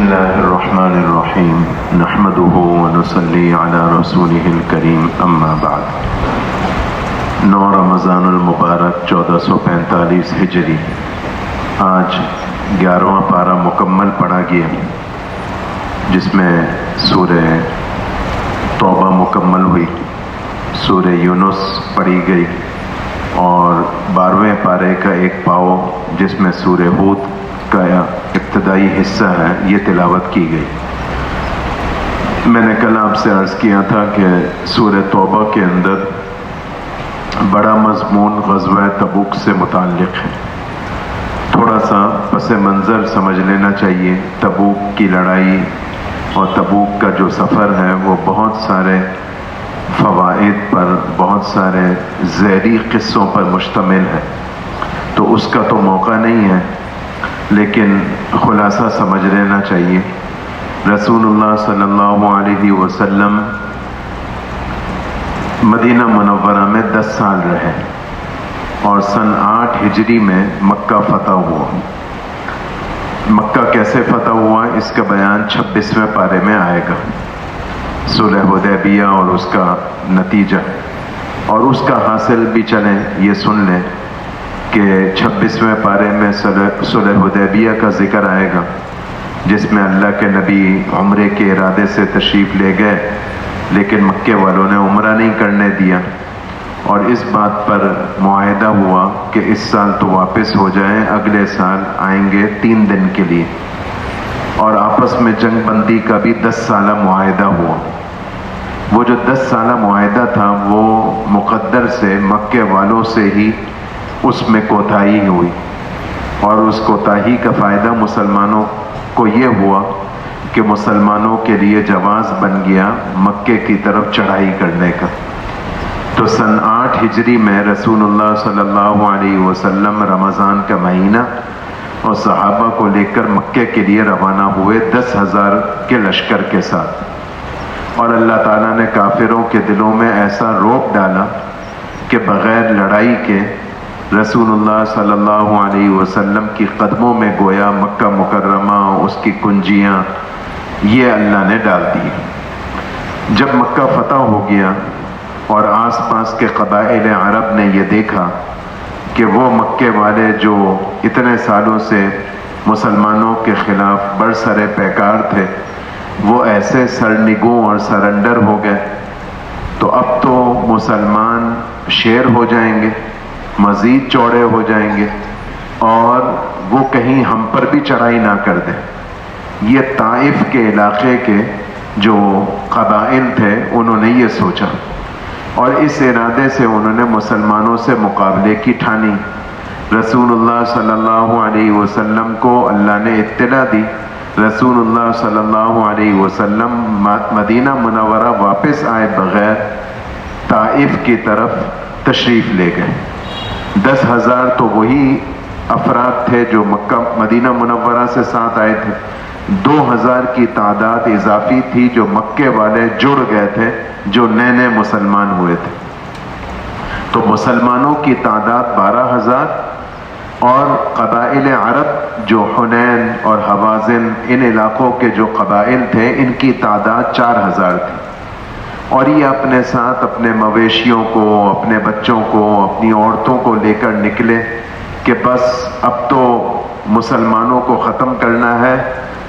الله الرحمن الرحيم نحمده ونصلي على رسوله الكريم اما بعد 9 رمضان المبارک 1445 ہجری آج 11واں پارہ مکمل پڑھا گیا جس میں سورہ توبہ مکمل ہوئی، سورہ یونس پڑھی گئی اور 12ویں پارے کا ایک پاؤ جس میں سورہ ہود کا ابتدائی حصہ ہے یہ تلاوت کی گئی۔ میں نے کل آپ سے عرض کیا تھا کہ سورہ توبہ کے اندر بڑا مضمون غزوہ تبوک سے متعلق ہے۔ تھوڑا سا پس منظر سمجھ لینا چاہیے۔ تبوک کی لڑائی اور تبوک کا جو سفر ہے وہ بہت سارے فوائد پر، بہت سارے ذیلی قصوں پر مشتمل ہے، تو اس کا تو موقع نہیں ہے، لیکن خلاصہ سمجھ لینا چاہیے۔ رسول اللہ صلی اللہ علیہ وسلم مدینہ منورہ میں 10 سال رہے اور سن 8 ہجری میں مکہ فتح ہوا۔ مکہ کیسے فتح ہوا اس کا بیان 26ویں پارے میں آئے گا، صلح حدیبیہ اور اس کا نتیجہ، اور اس کا حاصل بھی چلیں یہ سن لیں کہ 26ویں پارے میں صلح حدیبیہ کا ذکر آئے گا، جس میں اللہ کے نبی عمرے کے ارادے سے تشریف لے گئے، لیکن مکے والوں نے عمرہ نہیں کرنے دیا، اور اس بات پر معاہدہ ہوا کہ اس سال تو واپس ہو جائیں، اگلے سال آئیں گے 3 دن کے لیے، اور آپس میں جنگ بندی کا بھی 10 سالہ معاہدہ ہوا۔ وہ جو 10 سالہ معاہدہ تھا وہ مقدر سے مکے والوں سے ہی اس میں کوتاہی ہوئی، اور اس کوتاہی کا فائدہ مسلمانوں کو یہ ہوا کہ مسلمانوں کے لیے جواز بن گیا مکے کی طرف چڑھائی کرنے کا۔ تو سن 8 ہجری میں رسول اللہ صلی اللہ علیہ وسلم رمضان کا مہینہ اور صحابہ کو لے کر مکے کے لیے روانہ ہوئے 10,000 کے لشکر کے ساتھ، اور اللہ تعالیٰ نے کافروں کے دلوں میں ایسا رعب ڈالا کہ بغیر لڑائی کے رسول اللہ صلی اللہ علیہ وسلم کی قدموں میں گویا مکہ مکرمہ، اس کی کنجیاں یہ اللہ نے ڈال دی۔ جب مکہ فتح ہو گیا اور آس پاس کے قبائل عرب نے یہ دیکھا کہ وہ مکے والے جو اتنے سالوں سے مسلمانوں کے خلاف برسر پیکار تھے وہ ایسے سرنگوں اور سرنڈر ہو گئے، تو اب تو مسلمان شیر ہو جائیں گے، مزید چوڑے ہو جائیں گے، اور وہ کہیں ہم پر بھی چڑھائی نہ کر دیں۔ یہ طائف کے علاقے کے جو قبائل تھے انہوں نے یہ سوچا، اور اس ارادے سے انہوں نے مسلمانوں سے مقابلے کی ٹھانی۔ رسول اللہ صلی اللہ علیہ وسلم کو اللہ نے اطلاع دی، رسول اللہ صلی اللہ علیہ وسلم مدینہ منورہ واپس آئے بغیر طائف کی طرف تشریف لے گئے۔ 10,000 تو وہی افراد تھے جو مدینہ منورہ سے ساتھ آئے تھے، 2,000 کی تعداد اضافی تھی جو مکے والے جڑ گئے تھے، جو نئے نئے مسلمان ہوئے تھے۔ تو مسلمانوں کی تعداد 12,000 اور قبائل عرب جو حنین اور حوازن ان علاقوں کے جو قبائل تھے ان کی تعداد 4,000 تھی، اور یہ اپنے ساتھ اپنے مویشیوں کو، اپنے بچوں کو، اپنی عورتوں کو لے کر نکلے کہ بس اب تو مسلمانوں کو ختم کرنا ہے،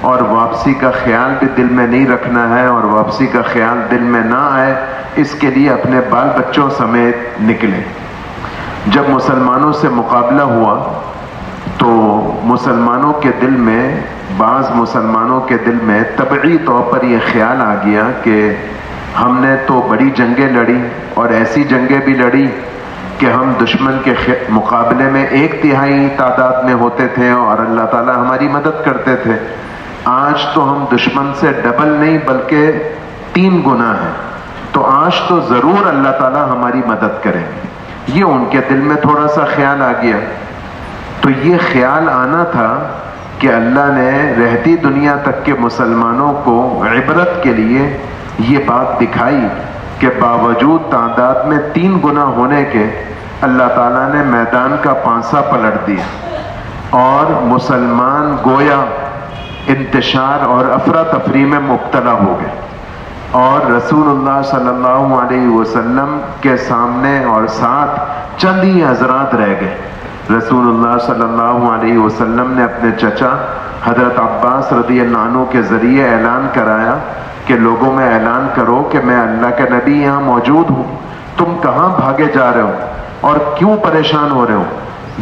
اور واپسی کا خیال بھی دل میں نہیں رکھنا ہے، اور واپسی کا خیال دل میں نہ آئے اس کے لیے اپنے بال بچوں سمیت نکلے۔ جب مسلمانوں سے مقابلہ ہوا تو مسلمانوں کے دل میں، بعض مسلمانوں کے دل میں طبعی طور پر یہ خیال آ گیا کہ ہم نے تو بڑی جنگیں لڑی، اور ایسی جنگیں بھی لڑی کہ ہم دشمن کے مقابلے میں 1/3 تعداد میں ہوتے تھے اور اللہ تعالیٰ ہماری مدد کرتے تھے۔ آج تو ہم دشمن سے ڈبل نہیں بلکہ 3 گنا ہیں، تو آج تو ضرور اللہ تعالیٰ ہماری مدد کریں گے۔ یہ ان کے دل میں تھوڑا سا خیال آ گیا۔ تو یہ خیال آنا تھا کہ اللہ نے رہتی دنیا تک کے مسلمانوں کو عبرت کے لیے یہ بات دکھائی کہ باوجود تعداد میں 3 گنا ہونے کے اللہ تعالیٰ نے میدان کا پانسا پلٹ دیا، اور مسلمان گویا انتشار اور افراتفری میں مبتلا ہو گئے، اور رسول اللہ صلی اللہ علیہ وسلم کے سامنے اور ساتھ چند ہی حضرات رہ گئے۔ رسول اللہ صلی اللہ علیہ وسلم نے اپنے چچا حضرت عباس رضی اللہ عنہ کے ذریعے اعلان کرایا کہ لوگوں میں اعلان کرو کہ میں اللہ کا نبی یہاں موجود ہوں، تم کہاں بھاگے جا رہے ہو اور کیوں پریشان ہو رہے ہو؟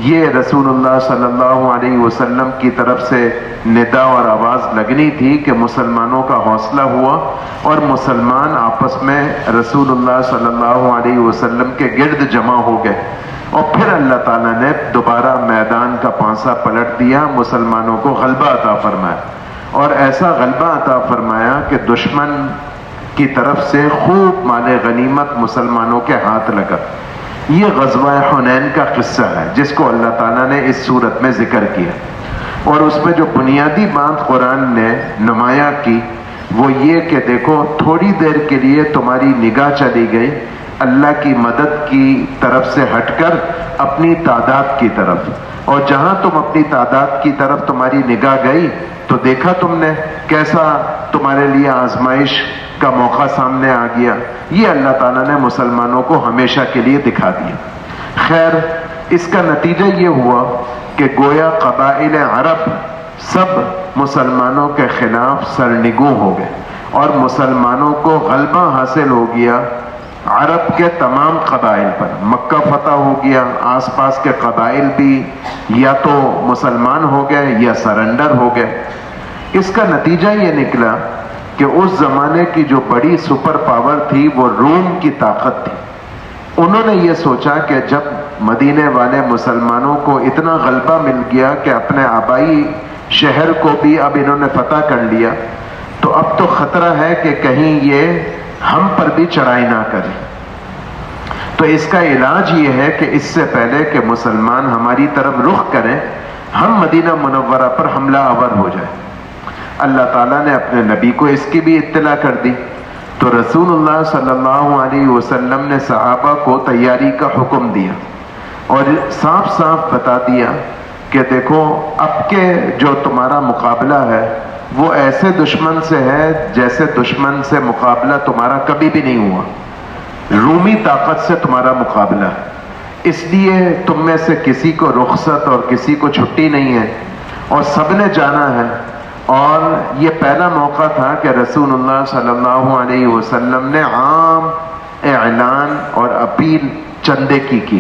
یہ رسول اللہ صلی اللہ علیہ وسلم کی طرف سے ندا اور آواز لگنی تھی کہ مسلمانوں کا حوصلہ ہوا اور مسلمان آپس میں رسول اللہ صلی اللہ علیہ وسلم کے گرد جمع ہو گئے، اور پھر اللہ تعالیٰ نے دوبارہ میدان کا پانسا پلٹ دیا، مسلمانوں کو غلبہ عطا فرمایا، اور ایسا غلبہ عطا فرمایا کہ دشمن کی طرف سے خوب مال غنیمت مسلمانوں کے ہاتھ لگا۔ یہ غزوہ حنین کا قصہ ہے جس کو اللہ تعالیٰ نے اس صورت میں ذکر کیا، اور اس میں جو بنیادی بات قرآن نے نمایاں کی وہ یہ کہ دیکھو تھوڑی دیر کے لیے تمہاری نگاہ چلی گئی اللہ کی مدد کی طرف سے ہٹ کر اپنی تعداد کی طرف، اور جہاں تم اپنی تعداد کی طرف تمہاری نگاہ گئی تو دیکھا تم نے کیسا تمہارے لیے آزمائش کا موقع سامنے آ گیا۔ یہ اللہ تعالیٰ نے مسلمانوں کو ہمیشہ کے لیے دکھا دیا۔ خیر، اس کا نتیجہ یہ ہوا کہ گویا قبائل عرب سب مسلمانوں کے خلاف سرنگوں ہو گئے، اور مسلمانوں کو غلبہ حاصل ہو گیا عرب کے تمام قبائل پر۔ مکہ فتح ہو گیا، آس پاس کے قبائل بھی یا تو مسلمان ہو گئے یا سرنڈر ہو گئے۔ اس کا نتیجہ یہ نکلا کہ اس زمانے کی جو بڑی سپر پاور تھی وہ روم کی طاقت تھی۔ انہوں نے یہ سوچا کہ جب مدینے والے مسلمانوں کو اتنا غلبہ مل گیا کہ اپنے آبائی شہر کو بھی اب انہوں نے فتح کر لیا، تو اب تو خطرہ ہے کہ کہیں یہ ہم پر بھی چڑھائی نہ کریں۔ تو اس کا علاج یہ ہے کہ اس سے پہلے کہ مسلمان ہماری طرف رخ کریں، ہم مدینہ منورہ پر حملہ آور ہو جائیں۔ اللہ تعالیٰ نے اپنے نبی کو اس کی بھی اطلاع کر دی، تو رسول اللہ صلی اللہ علیہ وسلم نے صحابہ کو تیاری کا حکم دیا اور صاف صاف بتا دیا کہ دیکھو اب کے جو تمہارا مقابلہ ہے وہ ایسے دشمن سے ہے جیسے دشمن سے مقابلہ تمہارا کبھی بھی نہیں ہوا، رومی طاقت سے تمہارا مقابلہ ہے، اس لیے تم میں سے کسی کو رخصت اور کسی کو چھٹی نہیں ہے، اور سب نے جانا ہے۔ اور یہ پہلا موقع تھا کہ رسول اللہ صلی اللہ علیہ وسلم نے عام اعلان اور اپیل چندے کی،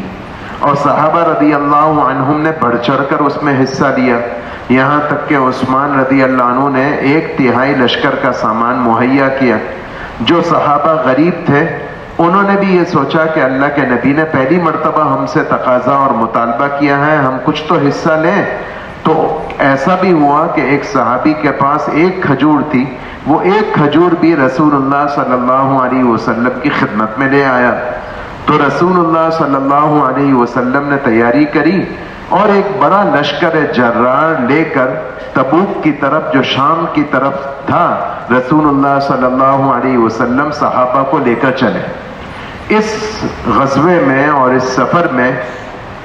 اور صحابہ رضی اللہ عنہم نے بڑھ چڑھ کر اس میں حصہ لیا، یہاں تک کہ عثمان رضی اللہ عنہ نے 1/3 لشکر کا سامان مہیا کیا۔ جو صحابہ غریب تھے انہوں نے بھی یہ سوچا کہ اللہ کے نبی نے پہلی مرتبہ ہم سے تقاضا اور مطالبہ کیا ہے، ہم کچھ تو حصہ لیں۔ تو ایسا بھی ہوا کہ ایک صحابی کے پاس 1 کھجور تھی، وہ 1 کھجور بھی رسول اللہ صلی اللہ علیہ وسلم کی خدمت میں لے آیا۔ تو رسول اللہ صلی اللہ علیہ وسلم نے تیاری کری اور ایک بڑا لشکر جرار لے کر تبوک کی طرف، جو شام کی طرف تھا، رسول اللہ صلی اللہ علیہ وسلم صحابہ کو لے کر چلے۔ اس غزوے میں اور اس سفر میں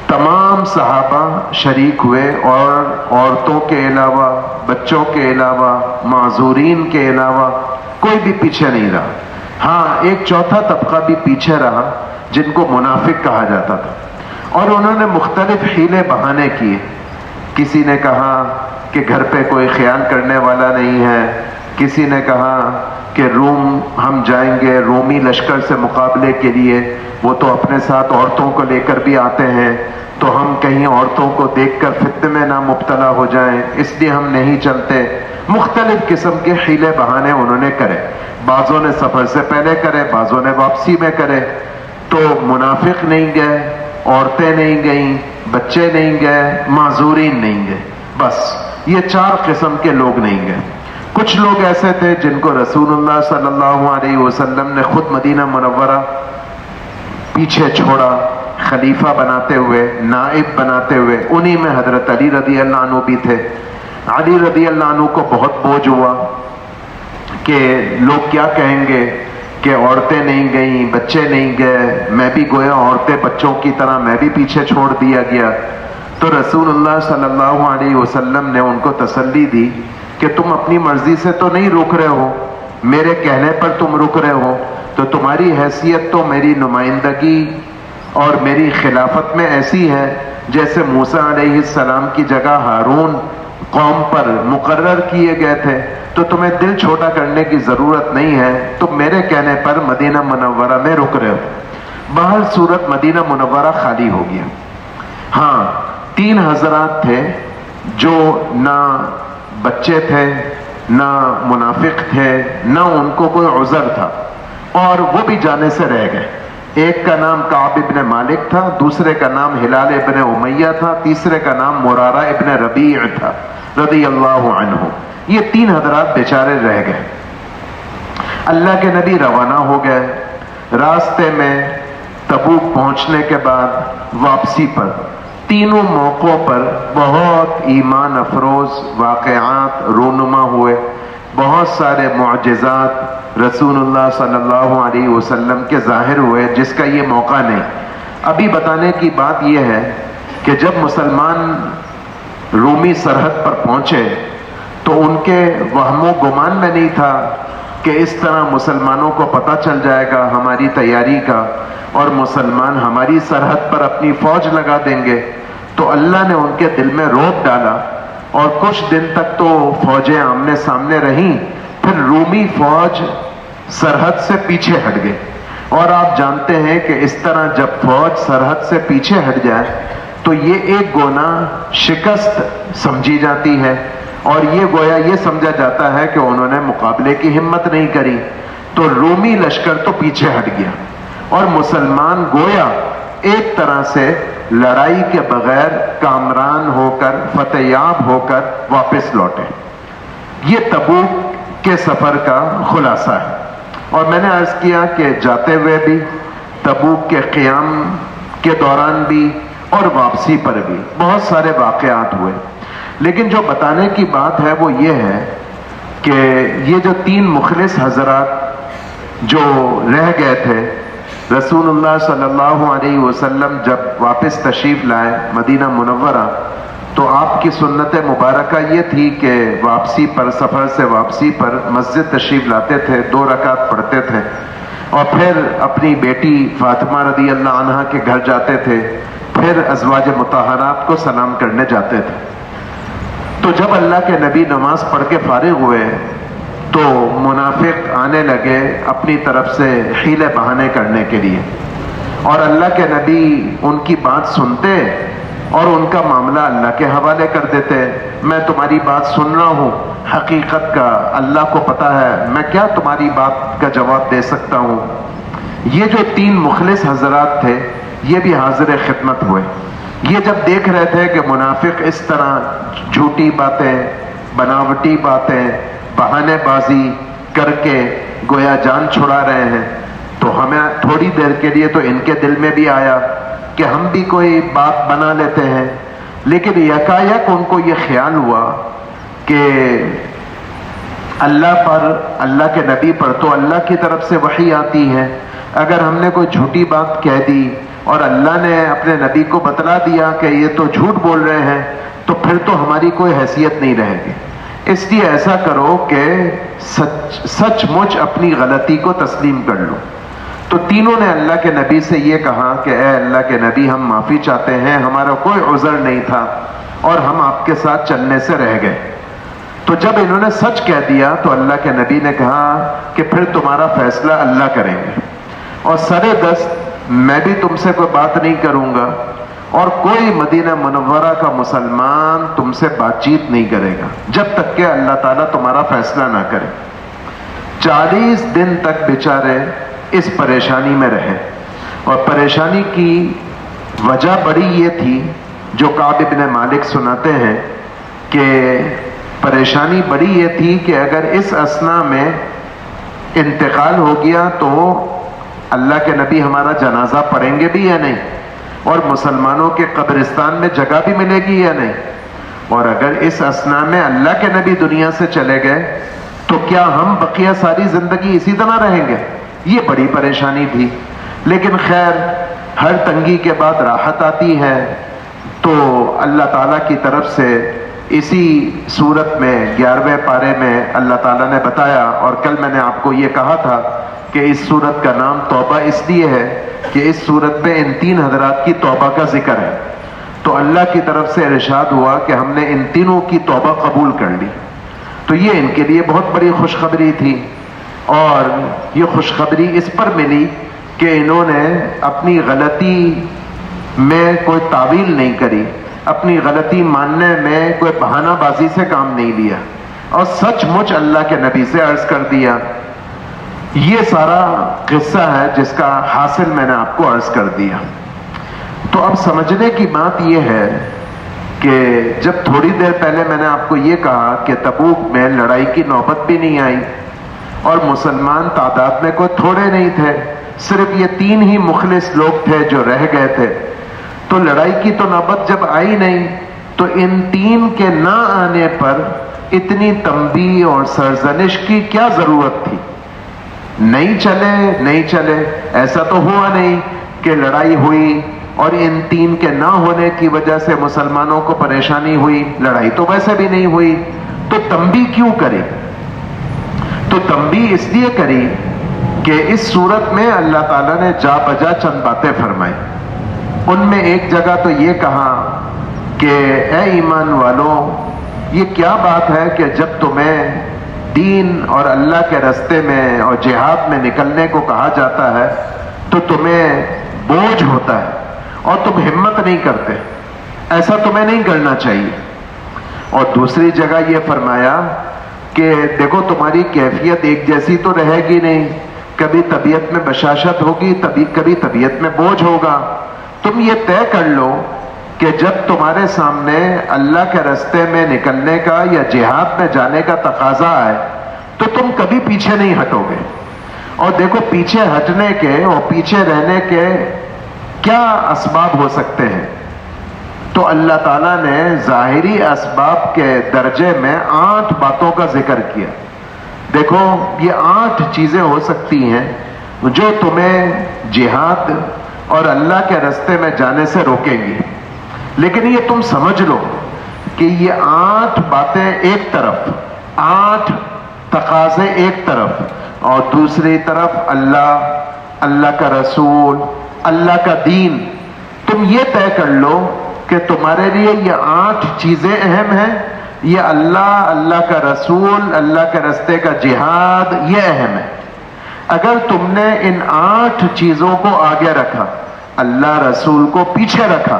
تمام صحابہ شریک ہوئے، اور عورتوں کے علاوہ، بچوں کے علاوہ، معذورین کے علاوہ کوئی بھی پیچھے نہیں رہا۔ ہاں، ایک چوتھا طبقہ بھی پیچھے رہا جن کو منافق کہا جاتا تھا، اور انہوں نے مختلف حیلے بہانے کیے۔ کسی نے کہا کہ گھر پہ کوئی خیال کرنے والا نہیں ہے، کسی نے کہا کہ روم ہم جائیں گے رومی لشکر سے مقابلے کے لیے، وہ تو اپنے ساتھ عورتوں کو لے کر بھی آتے ہیں، تو ہم کہیں عورتوں کو دیکھ کر فتنے میں نہ مبتلا ہو جائیں اس لیے ہم نہیں چلتے۔ مختلف قسم کے حیلے بہانے انہوں نے کرے، بعضوں نے سفر سے پہلے کرے، بعضوں نے واپسی میں کرے۔ تو منافق نہیں گئے، عورتیں نہیں گئیں، بچے نہیں گئے، معذورین نہیں گئے، بس یہ 4 قسم کے لوگ نہیں گئے۔ کچھ لوگ ایسے تھے جن کو رسول اللہ صلی اللہ علیہ وسلم نے خود مدینہ منورہ پیچھے چھوڑا، خلیفہ بناتے ہوئے، نائب بناتے ہوئے۔ انہی میں حضرت علی رضی اللہ عنہ بھی تھے۔ علی رضی اللہ عنہ کو بہت بوجھ ہوا کہ لوگ کیا کہیں گے کہ عورتیں نہیں گئیں، بچے نہیں گئے، میں بھی گویا عورتیں بچوں کی طرح میں بھی پیچھے چھوڑ دیا گیا۔ تو رسول اللہ صلی اللہ علیہ وسلم نے ان کو تسلی دی کہ تم اپنی مرضی سے تو نہیں رک رہے ہو, میرے کہنے پر تم رک رہے ہو, تو تمہاری حیثیت تو میری نمائندگی اور میری خلافت میں ایسی ہے جیسے موسیٰ علیہ السلام کی جگہ ہارون قوم پر مقرر کیے گئے تھے, تو تمہیں دل چھوٹا کرنے کی ضرورت نہیں ہے, تم میرے کہنے پر مدینہ منورہ میں رک رہے ہو. بہر صورت مدینہ منورہ خالی ہو گیا. ہاں 3 حضرات تھے جو نہ بچے تھے, نہ منافق تھے, نہ ان کو کوئی عذر تھا, اور وہ بھی جانے سے رہ گئے. ایک کا نام کعب ابن مالک تھا, دوسرے کا نام ہلال ابن امیہ تھا, تیسرے کا نام مرارہ ابن ربیع تھا رضی اللہ عنہ. یہ 3 حضرات بیچارے رہ گئے. اللہ کے نبی روانہ ہو گئے. راستے میں تبوک پہنچنے کے بعد واپسی پر تینوں موقعوں پر بہت ایمان افروز واقعات رونما ہوئے, بہت سارے معجزات رسول اللہ صلی اللہ علیہ وسلم کے ظاہر ہوئے, جس کا یہ موقع نہیں. ابھی بتانے کی بات یہ ہے کہ جب مسلمان رومی سرحد پر پہنچے تو ان کے وہم و گمان میں نہیں تھا کہ اس طرح مسلمانوں کو پتہ چل جائے گا ہماری تیاری کا اور مسلمان ہماری سرحد پر اپنی فوج لگا دیں گے. تو اللہ نے ان کے دل میں رعب ڈالا اور کچھ دن تک تو فوجیں آمنے سامنے رہیں, پھر رومی فوج سرحد سے پیچھے ہٹ گئے. اور آپ جانتے ہیں کہ اس طرح جب فوج سرحد سے پیچھے ہٹ جائے تو یہ ایک گونا شکست سمجھی جاتی ہے, اور یہ گویا یہ سمجھا جاتا ہے کہ انہوں نے مقابلے کی ہمت نہیں کری. تو رومی لشکر تو پیچھے ہٹ گیا اور مسلمان گویا ایک طرح سے لڑائی کے بغیر کامران ہو کر فتح یاب ہو کر واپس لوٹے. یہ تبوک کے سفر کا خلاصہ ہے. اور میں نے عرض کیا کہ جاتے ہوئے بھی, تبوک کے قیام کے دوران بھی, اور واپسی پر بھی بہت سارے واقعات ہوئے. لیکن جو بتانے کی بات ہے وہ یہ ہے کہ یہ جو 3 مخلص حضرات جو رہ گئے تھے, رسول اللہ صلی اللہ علیہ وسلم جب واپس تشریف لائے مدینہ منورہ تو آپ کی سنت مبارکہ یہ تھی کہ واپسی پر, سفر سے واپسی پر مسجد تشریف لاتے تھے, 2 رکعت پڑھتے تھے, اور پھر اپنی بیٹی فاطمہ رضی اللہ عنہا کے گھر جاتے تھے, پھر ازواج مطہرات کو سلام کرنے جاتے تھے. تو جب اللہ کے نبی نماز پڑھ کے فارغ ہوئے تو منافق آنے لگے اپنی طرف سے حیلے بہانے کرنے کے لیے, اور اللہ کے نبی ان کی بات سنتے اور ان کا معاملہ اللہ کے حوالے کر دیتے. میں تمہاری بات سن رہا ہوں, حقیقت کا اللہ کو پتہ ہے, میں کیا تمہاری بات کا جواب دے سکتا ہوں. یہ جو 3 مخلص حضرات تھے یہ بھی حاضر خدمت ہوئے. یہ جب دیکھ رہے تھے کہ منافق اس طرح جھوٹی باتیں, بناوٹی باتیں, بہانے بازی کر کے گویا جان چھڑا رہے ہیں, تو ہمیں تھوڑی دیر کے لیے تو ان کے دل میں بھی آیا کہ ہم بھی کوئی بات بنا لیتے ہیں. لیکن یکایک ان کو یہ خیال ہوا کہ اللہ پر, اللہ کے نبی پر تو اللہ کی طرف سے وحی آتی ہے, اگر ہم نے کوئی جھوٹی بات کہہ دی اور اللہ نے اپنے نبی کو بتلا دیا کہ یہ تو جھوٹ بول رہے ہیں, تو پھر تو ہماری کوئی حیثیت نہیں رہے گی. اس لیے ایسا کرو کہ سچ مچ اپنی غلطی کو تسلیم کر لو. تو تینوں نے اللہ کے نبی سے یہ کہا کہ اے اللہ کے نبی, ہم معافی چاہتے ہیں, ہمارا کوئی عذر نہیں تھا اور ہم آپ کے ساتھ چلنے سے رہ گئے. تو جب انہوں نے سچ کہہ دیا تو اللہ کے نبی نے کہا کہ پھر تمہارا فیصلہ اللہ کریں گے, اور سرے دست میں بھی تم سے کوئی بات نہیں کروں گا, اور کوئی مدینہ منورہ کا مسلمان تم سے بات چیت نہیں کرے گا جب تک کہ اللہ تعالیٰ تمہارا فیصلہ نہ کرے. 40 دن تک بیچارے اس پریشانی میں رہے, اور پریشانی کی وجہ بڑی یہ تھی جو کعب ابن مالک سناتے ہیں کہ پریشانی بڑی یہ تھی کہ اگر اس اثنا میں انتقال ہو گیا تو اللہ کے نبی ہمارا جنازہ پڑھیں گے بھی یا نہیں, اور مسلمانوں کے قبرستان میں جگہ بھی ملے گی یا نہیں, اور اگر اس اثنا میں اللہ کے نبی دنیا سے چلے گئے تو کیا ہم بقیہ ساری زندگی اسی طرح رہیں گے. یہ بڑی پریشانی تھی. لیکن خیر, ہر تنگی کے بعد راحت آتی ہے, تو اللہ تعالیٰ کی طرف سے اسی صورت میں 11ویں پارے میں اللہ تعالیٰ نے بتایا، اور کل میں نے آپ کو یہ کہا تھا کہ اس صورت کا نام توبہ اس لیے ہے کہ اس صورت میں ان تین حضرات کی توبہ کا ذکر ہے۔ تو اللہ کی طرف سے ارشاد ہوا کہ ہم نے ان تینوں کی توبہ قبول کر لی۔ تو یہ ان کے لیے بہت بڑی خوشخبری تھی، اور یہ خوشخبری اس پر ملی کہ انہوں نے اپنی غلطی میں کوئی تعویل نہیں کری، اپنی غلطی ماننے میں کوئی بہانہ بازی سے کام نہیں لیا، اور سچ مچ اللہ کے نبی سے عرض کر دیا۔ یہ سارا قصہ ہے جس کا حاصل میں نے آپ کو عرض کر دیا۔ تو اب سمجھنے کی بات یہ ہے کہ جب تھوڑی دیر پہلے میں نے آپ کو یہ کہا کہ تبوک میں لڑائی کی نوبت بھی نہیں آئی، اور مسلمان تعداد میں کوئی تھوڑے نہیں تھے، صرف یہ 3 ہی مخلص لوگ تھے جو رہ گئے تھے، تو لڑائی کی تو نوبت جب آئی نہیں، تو ان 3 کے نہ آنے پر اتنی تنبیہ اور سرزنش کی کیا ضرورت تھی؟ نہیں چلے، ایسا تو ہوا نہیں کہ لڑائی ہوئی اور ان 3 کے نہ ہونے کی وجہ سے مسلمانوں کو پریشانی ہوئی، لڑائی تو ویسے بھی نہیں ہوئی، تو تنبیہ کیوں کری؟ تو تنبیہ اس لیے کری کہ اس صورت میں اللہ تعالیٰ نے جا بجا چند باتیں فرمائی۔ ان میں ایک جگہ تو یہ کہا کہ اے ایمان والوں، یہ کیا بات ہے کہ جب تمہیں دین اور اللہ کے راستے میں اور جہاد میں نکلنے کو کہا جاتا ہے تو تمہیں بوجھ ہوتا ہے اور تم ہمت نہیں کرتے، ایسا تمہیں نہیں کرنا چاہیے۔ اور دوسری جگہ یہ فرمایا کہ دیکھو تمہاری کیفیت ایک جیسی تو رہے گی نہیں، کبھی طبیعت میں بشاشت ہوگی، کبھی طبیعت میں بوجھ ہوگا۔ تم یہ طے کر لو کہ جب تمہارے سامنے اللہ کے راستے میں نکلنے کا یا جہاد میں جانے کا تقاضا آئے تو تم کبھی پیچھے نہیں ہٹو گے۔ اور دیکھو پیچھے ہٹنے کے اور پیچھے رہنے کے کیا اسباب ہو سکتے ہیں؟ تو اللہ تعالیٰ نے ظاہری اسباب کے درجے میں 8 باتوں کا ذکر کیا۔ دیکھو یہ 8 چیزیں ہو سکتی ہیں جو تمہیں جہاد اور اللہ کے راستے میں جانے سے روکیں گی، لیکن یہ تم سمجھ لو کہ یہ 8 باتیں ایک طرف، 8 تقاضے ایک طرف، اور دوسری طرف اللہ کا رسول، اللہ کا دین۔ تم یہ طے کر لو کہ تمہارے لیے یہ 8 چیزیں اہم ہیں، یہ اللہ کا رسول، اللہ کے راستے کا جہاد، یہ اہم ہے۔ اگر تم نے ان 8 چیزوں کو آگے رکھا، اللہ رسول کو پیچھے رکھا،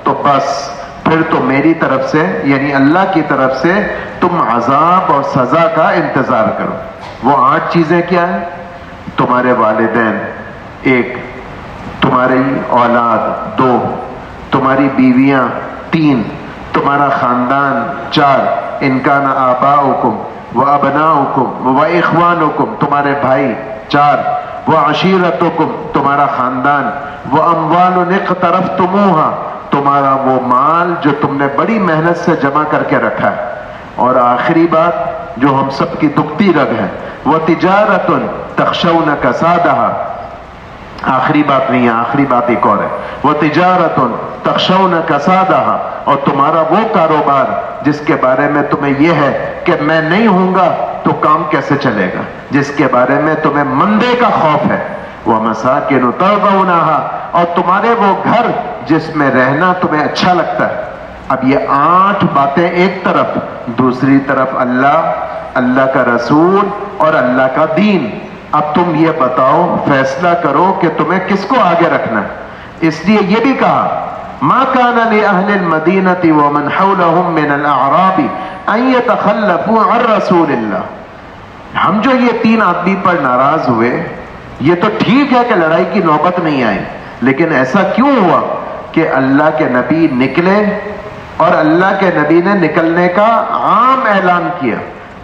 تو بس پھر تو میری طرف سے یعنی اللہ کی طرف سے تم عذاب اور سزا کا انتظار کرو۔ وہ 8 چیزیں کیا ہیں؟ تمہارے والدین 1، تمہاری اولاد 2، تمہاری بیویاں 3، تمہارا خاندان 4، ان کان آباؤکم و ابناؤکم و اخوانکم، تمہارے بھائی 4، و عشیرتکم، تمہارا خاندان، و اموال اقترفتموہا، تمہارا وہ مال جو تم نے بڑی محنت سے جمع کر کے رکھا ہے، اور آخری بات جو ہم سب کی دکھتی رگ ہے، وہ تجارت تخشون کسادہا، آخری بات نہیں ہے، آخری بات ایک اور ہے، وہ تجارت تخشون کسادہا، اور تمہارا وہ کاروبار جس کے بارے میں تمہیں یہ ہے کہ میں نہیں ہوں گا تو کام کیسے چلے گا، جس کے بارے میں تمہیں مندے کا خوف ہے، وہ مساکن ترضونہا، اور تمہارے وہ گھر جس میں رہنا تمہیں اچھا لگتا ہے۔ اب یہ 8 باتیں ایک طرف، دوسری طرف اللہ کا رسول اور اللہ کا دین۔ اب تم یہ بتاؤ، فیصلہ کرو کہ تمہیں کس کو آگے رکھنا ہے۔ اس لیے یہ بھی کہا ما كان لأهل المدينة ومن حولهم من الأعراب أن يتخلفوا عن رسول اللہ۔ ہم جو یہ 3 آدمی پر ناراض ہوئے، یہ تو ٹھیک ہے کہ لڑائی کی نوبت نہیں آئی، لیکن ایسا کیوں ہوا کہ اللہ کے نبی نکلے اور اللہ کے نبی نے نکلنے کا عام اعلان کیا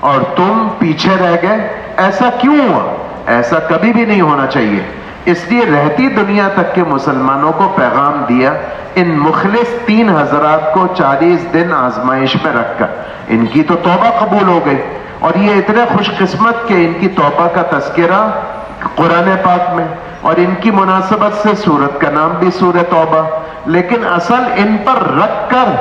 اور تم پیچھے رہ گئے؟ ایسا کیوں ہوا؟ ایسا کبھی بھی نہیں ہونا چاہیے۔ اس لیے رہتی دنیا تک کے مسلمانوں کو پیغام دیا، ان مخلص 3 حضرات کو 40 دن آزمائش میں رکھ کر ان کی تو توبہ قبول ہو گئی، اور یہ اتنے خوش قسمت کہ ان کی توبہ کا تذکرہ قرآن پاک میں، اور ان کی مناسبت سے سورت کا نام بھی سورۃ توبہ، لیکن اصل ان پر رکھ کر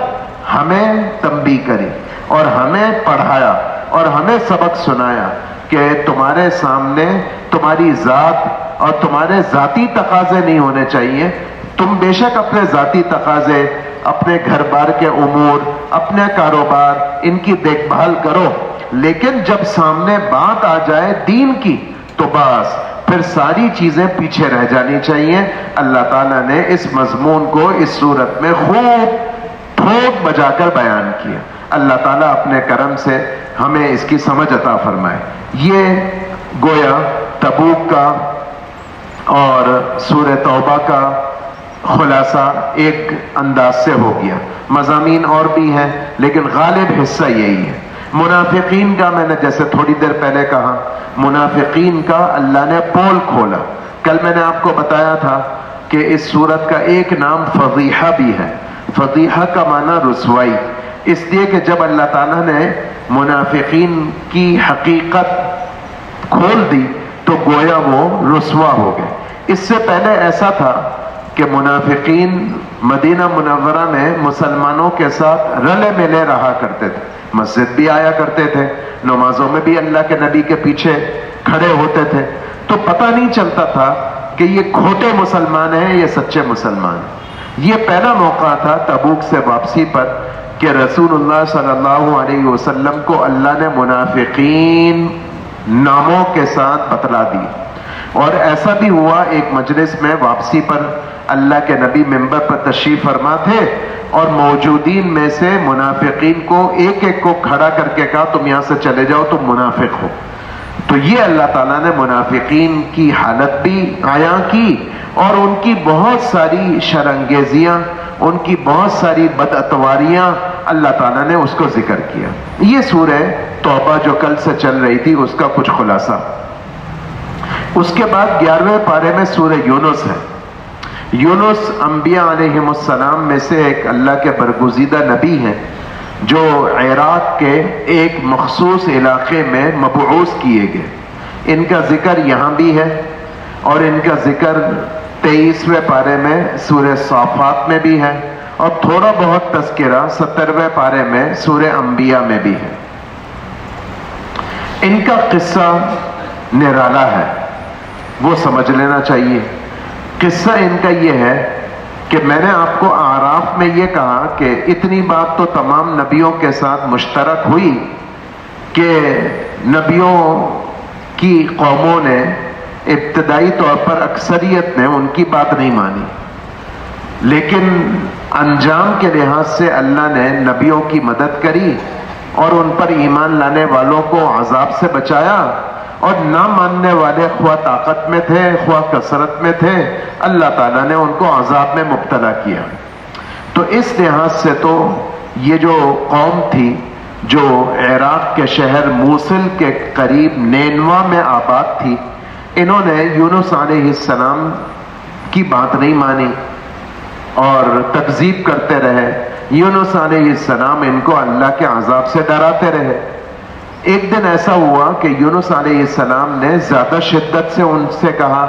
ہمیں تنبیہ کری۔ اور ہمیں پڑھایا اور ہمیں سبق سنایا کہ تمہارے سامنے تمہاری ذات اور تمہارے ذاتی تقاضے نہیں ہونے چاہیے. تم بے شک اپنے ذاتی تقاضے، اپنے گھر بار کے امور، اپنے کاروبار، ان کی دیکھ بھال کرو، لیکن جب سامنے بات آ جائے دین کی تو بس پھر ساری چیزیں پیچھے رہ جانی چاہیے. اللہ تعالیٰ نے اس مضمون کو اس صورت میں خوب ٹھوک بجا کر بیان کیا. اللہ تعالیٰ اپنے کرم سے ہمیں اس کی سمجھ عطا فرمائے. یہ گویا تبوک کا اور سورہ توبہ کا خلاصہ ایک انداز سے ہو گیا. مضامین اور بھی ہیں لیکن غالب حصہ یہی ہے. منافقین کا میں نے جیسے تھوڑی دیر پہلے کہا، منافقین کا اللہ نے پول کھولا. کل میں نے آپ کو بتایا تھا کہ اس سورت کا ایک نام فضیحہ بھی ہے. فضیحہ کا معنی رسوائی، اس لیے کہ جب اللہ تعالیٰ نے منافقین کی حقیقت کھول دی تو گویا وہ رسوا ہو گئے. اس سے پہلے ایسا تھا کہ منافقین مدینہ منورہ میں مسلمانوں کے ساتھ رلے ملے رہا کرتے تھے، مسجد بھی آیا کرتے تھے، نمازوں میں بھی اللہ کے نبی کے پیچھے کھڑے ہوتے تھے، تو پتہ نہیں چلتا تھا کہ یہ کھوٹے مسلمان ہیں یہ سچے مسلمان. یہ پہلا موقع تھا تبوک سے واپسی پر کہ رسول اللہ صلی اللہ علیہ وسلم کو اللہ نے منافقین ناموں کے ساتھ بتلا دی. اور ایسا بھی ہوا ایک مجلس میں واپسی پر اللہ کے نبی منبر پر تشریف فرما تھے اور موجودین میں سے منافقین کو ایک ایک کو کھڑا کر کے کہا تم یہاں سے چلے جاؤ، تم منافق ہو. تو یہ اللہ تعالیٰ نے منافقین کی حالت بھی عیاں کی اور ان کی بہت ساری شرانگیزیاں، ان کی بہت ساری بدعتواریاں اللہ تعالیٰ نے اس کو ذکر کیا. یہ سورہ توبہ جو کل سے چل رہی تھی اس کا کچھ خلاصہ. اس کے بعد 11ویں پارے میں سورہ یونس ہے. یونس انبیاء علیہم السلام میں سے ایک اللہ کے برگزیدہ نبی ہیں جو عراق کے ایک مخصوص علاقے میں مبعوث کیے گئے. ان کا ذکر یہاں بھی ہے اور ان کا ذکر 23ویں پارے میں سورہ صافات میں بھی ہے اور تھوڑا بہت تذکرہ 70ویں پارے میں سورہ انبیاء میں بھی ہے. ان کا قصہ نرالا ہے، وہ سمجھ لینا چاہیے. قصہ ان کا یہ ہے کہ میں نے آپ کو اعراف میں یہ کہا کہ اتنی بات تو تمام نبیوں کے ساتھ مشترک ہوئی کہ نبیوں کی قوموں نے ابتدائی طور پر اکثریت نے ان کی بات نہیں مانی، لیکن انجام کے لحاظ سے اللہ نے نبیوں کی مدد کری اور ان پر ایمان لانے والوں کو عذاب سے بچایا، اور نہ ماننے والے خواہ طاقت میں تھے خواہ کثرت میں تھے اللہ تعالیٰ نے ان کو عذاب میں مبتلا کیا. تو اس لحاظ سے تو یہ جو قوم تھی جو عراق کے شہر موصل کے قریب نینوا میں آباد تھی، انہوں نے یونس علیہ السلام کی بات نہیں مانی اور تکذیب کرتے رہے. یونس علیہ السلام ان کو اللہ کے عذاب سے ڈراتے رہے. ایک دن ایسا ہوا کہ یونس علیہ السلام نے زیادہ شدت سے ان سے کہا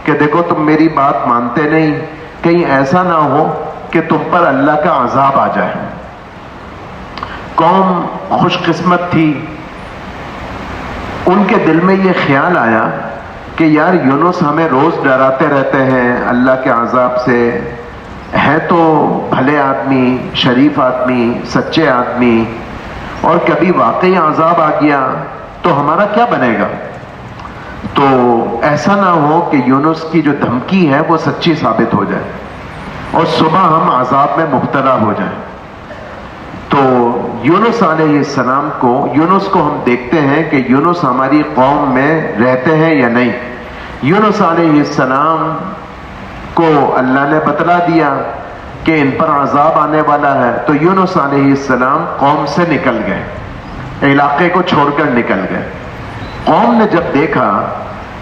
کہ دیکھو تم میری بات مانتے نہیں، کہیں ایسا نہ ہو کہ تم پر اللہ کا عذاب آ جائے. قوم خوش قسمت تھی، ان کے دل میں یہ خیال آیا کہ یار یونس ہمیں روز ڈراتے رہتے ہیں اللہ کے عذاب سے، ہے تو بھلے آدمی، شریف آدمی، سچے آدمی، اور کبھی واقعی عذاب آ گیا تو ہمارا کیا بنے گا؟ تو ایسا نہ ہو کہ یونس کی جو دھمکی ہے وہ سچی ثابت ہو جائے اور صبح ہم عذاب میں مبتلا ہو جائیں. تو یونس علیہ السلام کو، یونس کو ہم دیکھتے ہیں کہ یونس ہماری قوم میں رہتے ہیں یا نہیں. یونس علیہ السلام کو اللہ نے بتلا دیا کہ ان پر عذاب آنے والا ہے، تو یونس علیہ السلام قوم سے نکل گئے، علاقے کو چھوڑ کر نکل گئے. قوم نے جب دیکھا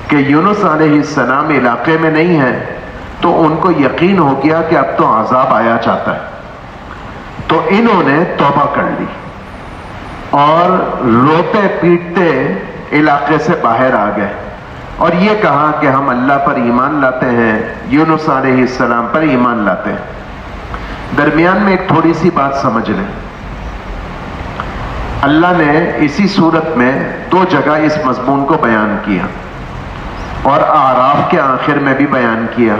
کہ یونس علیہ السلام علاقے میں نہیں ہے تو ان کو یقین ہو گیا کہ اب تو عذاب آیا چاہتا ہے. تو انہوں نے توبہ کر لی اور روتے پیٹتے علاقے سے باہر آ گئے اور یہ کہا کہ ہم اللہ پر ایمان لاتے ہیں، یونس علیہ السلام پر ایمان لاتے ہیں. درمیان میں ایک تھوڑی سی بات سمجھ لیں. اللہ نے اسی صورت میں 2 جگہ اس مضمون کو بیان کیا اور اعراف کے آخر میں بھی بیان کیا،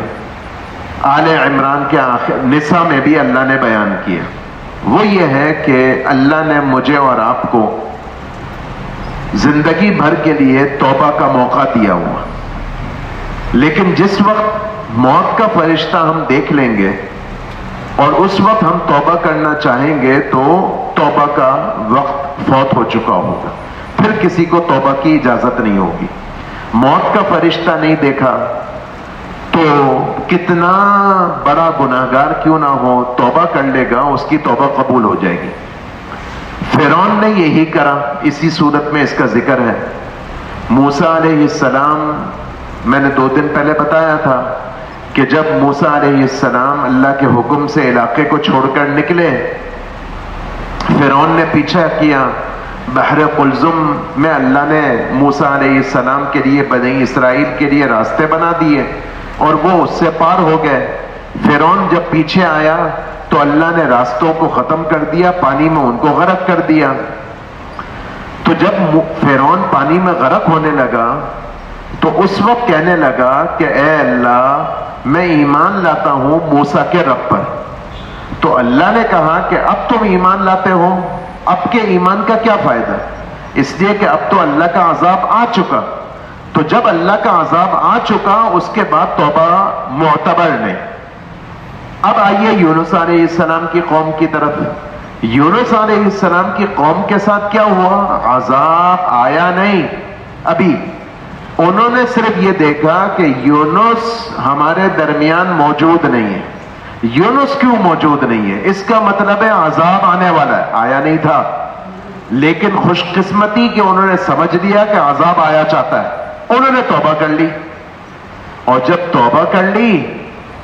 آل عمران کے آخر، نساء میں بھی اللہ نے بیان کیا۔ وہ یہ ہے کہ اللہ نے مجھے اور آپ کو زندگی بھر کے لیے توبہ کا موقع دیا ہوا، لیکن جس وقت موت کا فرشتہ ہم دیکھ لیں گے اور اس وقت ہم توبہ کرنا چاہیں گے تو توبہ کا وقت فوت ہو چکا ہوگا، پھر کسی کو توبہ کی اجازت نہیں ہوگی۔ موت کا فرشتہ نہیں دیکھا تو کتنا بڑا گناہگار کیوں نہ ہو، توبہ کر لے گا، اس کی توبہ قبول ہو جائے گی۔ فرعون نے یہی کرا، اسی صورت میں اس کا ذکر ہے۔ موسیٰ علیہ السلام، میں نے 2 دن پہلے بتایا تھا کہ جب موسیٰ علیہ السلام اللہ کے حکم سے علاقے کو چھوڑ کر نکلے، فرعون نے پیچھا کیا، بحر قلزم میں اللہ نے موسیٰ علیہ السلام کے لیے، بنی اسرائیل کے لیے راستے بنا دیے اور وہ اس سے پار ہو گئے۔ فرعون جب پیچھے آیا تو اللہ نے راستوں کو ختم کر دیا، پانی میں ان کو غرق کر دیا۔ تو جب فرعون پانی میں غرق ہونے لگا تو اس وقت کہنے لگا کہ اے اللہ، میں ایمان لاتا ہوں موسیٰ کے رب پر۔ تو اللہ نے کہا کہ اب تم ایمان لاتے ہو، اب کے ایمان کا کیا فائدہ؟ اس لیے کہ اب تو اللہ کا عذاب آ چکا۔ تو جب اللہ کا عذاب آ چکا، اس کے بعد توبہ معتبر نہیں۔ اب آئیے یونس علیہ السلام کی قوم کی طرف۔ یونس علیہ السلام کی قوم کے ساتھ کیا ہوا؟ عذاب آیا نہیں ابھی، انہوں نے صرف یہ دیکھا کہ یونس ہمارے درمیان موجود نہیں ہے۔ یونس کیوں موجود نہیں ہے؟ اس کا مطلب ہے عذاب آنے والا ہے، آیا نہیں تھا، لیکن خوش قسمتی کہ انہوں نے سمجھ لیا کہ عذاب آیا چاہتا ہے، انہوں نے توبہ کر لی، اور جب توبہ کر لی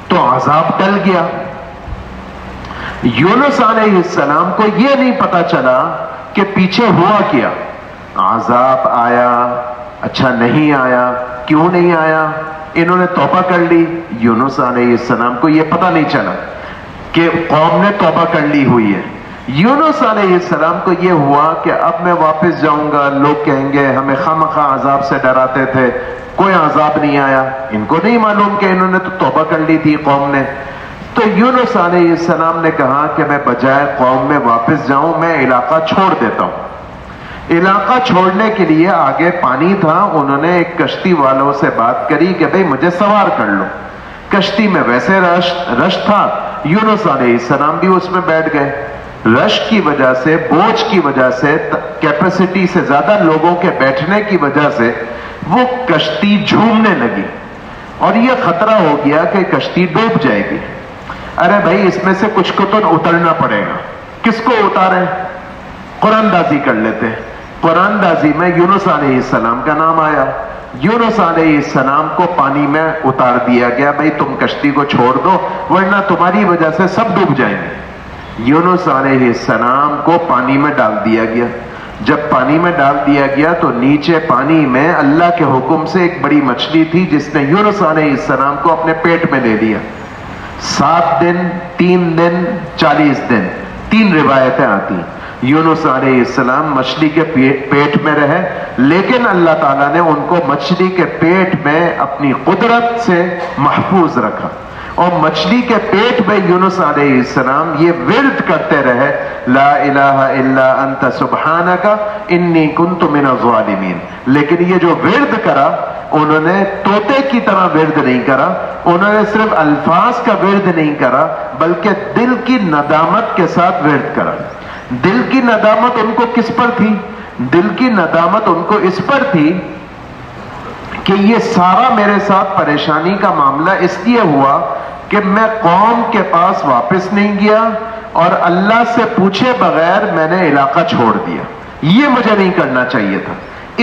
تو عذاب ٹل گیا۔ یونس علیہ السلام کو یہ نہیں پتا چلا کہ پیچھے ہوا کیا، عذاب آیا، اچھا نہیں آیا، کیوں نہیں آیا؟ انہوں نے توبہ کر لی، یونس علیہ السلام کو یہ پتہ نہیں چلا کہ قوم نے توبہ کر لی ہوئی ہے۔ یونس علیہ السلام کو یہ ہوا کہ اب میں واپس جاؤں گا، لوگ کہیں گے ہمیں خامخواہ عذاب سے ڈراتے تھے، کوئی عذاب نہیں آیا۔ ان کو نہیں معلوم کہ انہوں نے تو توبہ کر لی تھی قوم نے۔ تو یونس علیہ السلام نے کہا کہ میں بجائے قوم میں واپس جاؤں، میں علاقہ چھوڑ دیتا ہوں۔ علاقہ چھوڑنے کے لیے آگے پانی تھا، انہوں نے ایک کشتی والوں سے بات کری کہ بھئی مجھے سوار کر لو۔ کشتی میں ویسے رش تھا، یونس علیہ السلام بھی اس میں بیٹھ گئے۔ رش کی وجہ سے، بوجھ کی وجہ سے، کیپیسٹی سے زیادہ لوگوں کے بیٹھنے کی وجہ سے وہ کشتی جھومنے لگی اور یہ خطرہ ہو گیا کہ کشتی ڈوب جائے گی۔ ارے بھائی اس میں سے کچھ کو تو اترنا پڑے گا، کس کو اتاریں؟ قرآن دازی کر لیتے۔ قرآن دازی میں یونس علیہ السلام کا نام آیا، یونس علیہ السلام کو پانی میں اتار دیا گیا، بھئی تم کشتی کو چھوڑ دو ورنہ تمہاری وجہ سے سب ڈوب جائیں گے۔ یونس علیہ السلام کو پانی میں ڈال دیا گیا۔ جب پانی میں ڈال دیا گیا تو نیچے پانی میں اللہ کے حکم سے ایک بڑی مچھلی تھی جس نے یونس علیہ السلام کو اپنے پیٹ میں لے لیا۔ 7 دن، 3 دن، 40 دن، 3 روایتیں آتی۔ یونس علیہ السلام مچھلی کے پیٹ میں رہے، لیکن اللہ تعالیٰ نے ان کو مچھلی کے پیٹ میں اپنی قدرت سے محفوظ رکھا، اور مچھلی کے پیٹ میں یونس علیہ السلام یہ ورد کرتے رہے، لا الہ الا انت سبحانک انی کنت من الظالمین۔ لیکن یہ جو ورد کرا، انہوں نے طوطے کی طرح ورد نہیں کرا، انہوں نے صرف الفاظ کا ورد نہیں کرا بلکہ دل کی ندامت کے ساتھ ورد کرا۔ دل کی ندامت ان کو کس پر تھی؟ دل کی ندامت ان کو اس پر تھی کہ یہ سارا میرے ساتھ پریشانی کا معاملہ اس لیے ہوا کہ میں قوم کے پاس واپس نہیں گیا اور اللہ سے پوچھے بغیر میں نے علاقہ چھوڑ دیا، یہ مجھے نہیں کرنا چاہیے تھا۔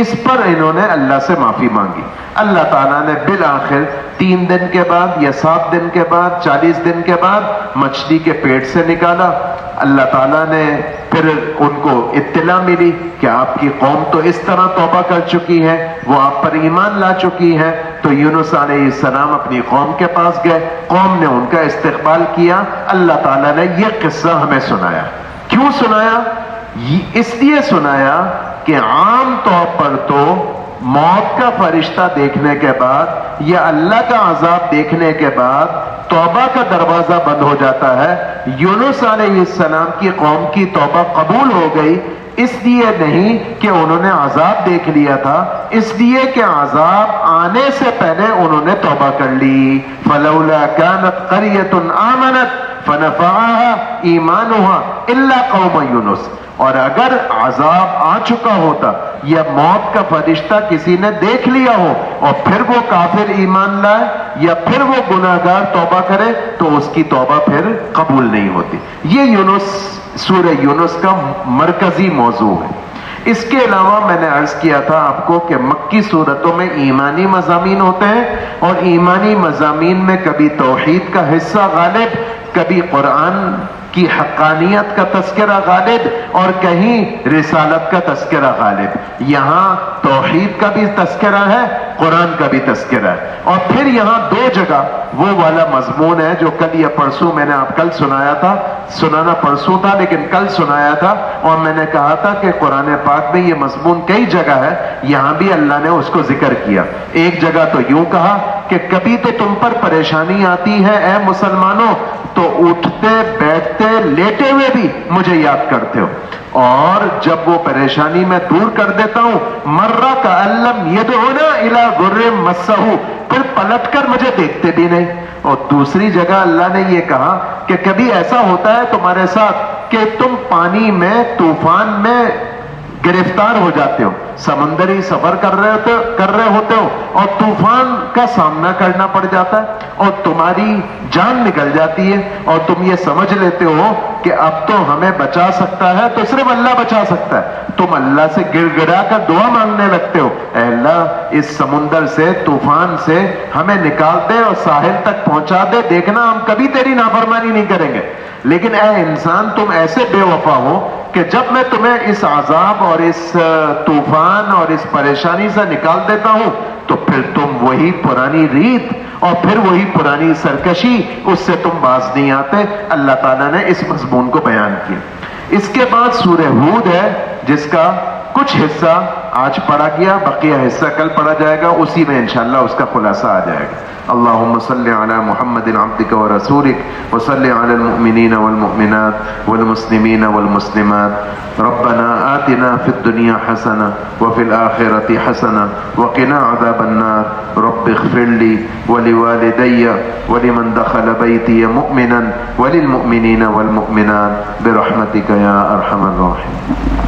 اس پر انہوں نے اللہ سے معافی مانگی۔ اللہ تعالیٰ نے بالآخر 3 دن کے بعد یا 7 دن کے بعد 40 دن کے بعد مچھلی کے پیٹ سے نکالا۔ اللہ تعالیٰ نے پھر ان کو اطلاع ملی کہ آپ کی قوم تو اس طرح توبہ کر چکی ہے، وہ آپ پر ایمان لا چکی ہے۔ تو یونس علیہ السلام اپنی قوم کے پاس گئے، قوم نے ان کا استقبال کیا۔ اللہ تعالیٰ نے یہ قصہ ہمیں سنایا۔ کیوں سنایا؟ اس لیے سنایا کہ عام طور پر تو موت کا فرشتہ دیکھنے کے بعد یا اللہ کا عذاب دیکھنے کے بعد توبہ کا دروازہ بند ہو جاتا ہے. یونس علیہ السلام کی قوم کی توبہ قبول ہو گئی، اس لیے نہیں کہ انہوں نے عذاب دیکھ لیا تھا، اس لیے کہ عذاب آنے سے پہلے انہوں نے توبہ کر لی. فلولا كانت قرية آمنت فنفعها ایمانها الا قوم یونس. اور اگر عذاب آ چکا ہوتا یا موت کا فرشتہ کسی نے دیکھ لیا ہو اور پھر وہ کافر ایمان لائے یا پھر وہ گناہگار توبہ کرے تو اس کی توبہ پھر قبول نہیں ہوتی. یہ سورہ یونس کا مرکزی موضوع ہے. اس کے علاوہ میں نے عرض کیا تھا آپ کو کہ مکی صورتوں میں ایمانی مضامین ہوتے ہیں، اور ایمانی مضامین میں کبھی توحید کا حصہ غالب، کبھی قرآن کی حقانیت کا تذکرہ غالب، اور کہیں رسالت کا تذکرہ غالب. یہاں توحید کا بھی تذکرہ ہے، قرآن کا بھی تذکرہ ہے. اور پھر یہاں دو جگہ وہ والا مضمون ہے جو کل یا پرسوں میں نے آپ کل سنایا تھا، سنانا پرسوں تھا لیکن کل سنایا تھا، اور میں نے کہا تھا کہ قرآن پاک میں یہ مضمون کئی جگہ ہے، یہاں بھی اللہ نے اس کو ذکر کیا. ایک جگہ تو یوں کہا کہ کبھی تو تم پر پریشانی آتی ہے اے مسلمانوں تو اٹھتے بیٹھتے لیٹے ہوئے بھی مجھے یاد کرتے ہو، اور جب وہ پریشانی میں دور کر دیتا ہوں مرہ کألم یدعونا الی ضر مسہ، پھر پلٹ کر مجھے دیکھتے بھی نہیں. اور دوسری جگہ اللہ نے یہ کہا کہ کبھی ایسا ہوتا ہے تمہارے ساتھ کہ تم پانی میں طوفان میں گرفتار ہو جاتے ہو، سمندری سفر کر رہے ہوتے ہو اور طوفان کا سامنا کرنا پڑ جاتا ہے اور تمہاری جان نکل جاتی ہے اور تم یہ سمجھ لیتے ہو کہ اب تو ہمیں بچا سکتا ہے تو صرف اللہ بچا سکتا ہے. تم اللہ سے گر گڑا کر دعا مانگنے لگتے ہو، اے اللہ اس سمندر سے طوفان سے ہمیں نکال دے اور ساحل تک پہنچا دے، دیکھنا ہم کبھی تیری نافرمانی نہیں کریں گے. لیکن اے انسان تم ایسے بے وفا ہو کہ جب میں تمہیں اس عذاب اور اس طوفان اور اس پریشانی سے نکال دیتا ہوں تو پھر تم وہی پرانی ریت اور پھر وہی پرانی سرکشی، اس سے تم باز نہیں آتے. اللہ تعالیٰ نے اس مضمون کو بیان کیا. اس کے بعد سورہ ہود ہے جس کا کچھ حصہ آج پڑھا گیا، بقیہ حصہ کل پڑھا جائے گا، اسی میں انشاءاللہ اس کا خلاصہ آ جائے گا. اللہم صلی علی محمد عبدک و رسولک وصلی علی المؤمنین والمؤمنات والمسلمین والمسلمات ربنا آتنا فی الدنیا حسنہ وفی الآخرۃ حسنہ وقنا عذاب النار رب اغفر لی ولوالدی ولمن دخل بیتی مؤمنا وللمؤمنین والمؤمنات برحمتک یا ارحم الراحمین.